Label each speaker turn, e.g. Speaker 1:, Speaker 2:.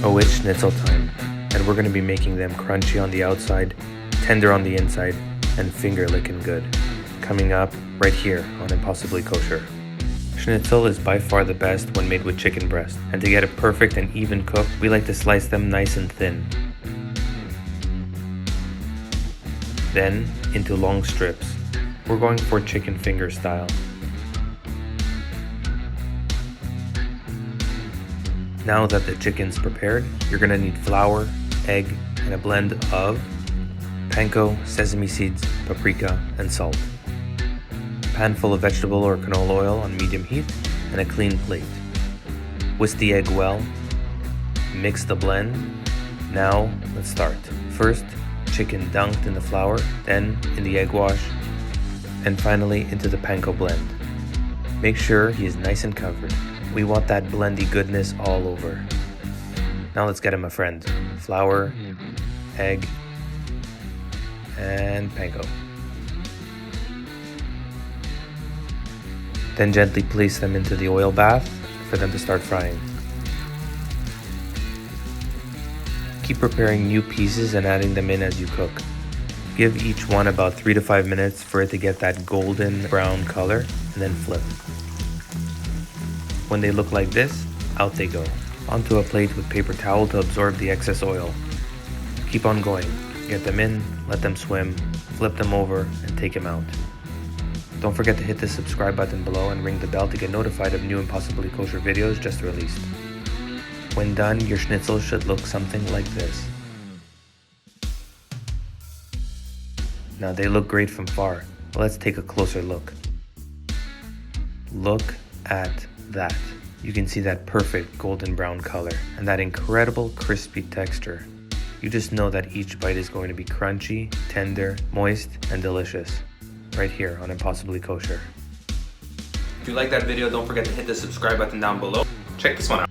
Speaker 1: Oh, it's Schnitzel time, and we're going to be making them crunchy on the outside, tender on the inside, and finger-licking good. Coming up right here on Impossibly Kosher. Schnitzel is by far the best when made with chicken breast, and to get it perfect and even cooked, we like to slice them nice and thin. Then into long strips. We're going for chicken finger style. Now that the chicken's prepared, you're gonna need flour, egg, and a blend of PANKO, sesame seeds, paprika, and salt. A pan full of vegetable or canola oil on medium heat, and a clean plate. Whisk the egg well. Mix the blend. Now, let's start. First, chicken dunked in the flour, then in the egg wash, and finally into the PANKO blend. Make sure he is nice and covered. We want that blendy goodness all over. Now let's get him a friend. Flour, egg, and PANKO. Then gently place them into the oil bath for them to start frying. Keep preparing new pieces and adding them in as you cook. Give each one about 3 to 5 minutes for it to get that golden brown color, and then flip. When they look like this, out they go. Onto a plate with paper towel to absorb the excess oil. Keep on going. Get them in, let them swim, flip them over, and take them out. Don't forget to hit the subscribe button below and ring the bell to get notified of new Impossibly Kosher videos just released. When done, your schnitzel should look something like this. Now they look great from far, but let's take a closer look. Look at that. You can see that perfect golden brown color and that incredible crispy texture. You just know that each bite is going to be crunchy, tender, moist, and delicious. Right here on Impossibly Kosher.
Speaker 2: If you like that video, don't forget to hit the subscribe button down below. Check this one out.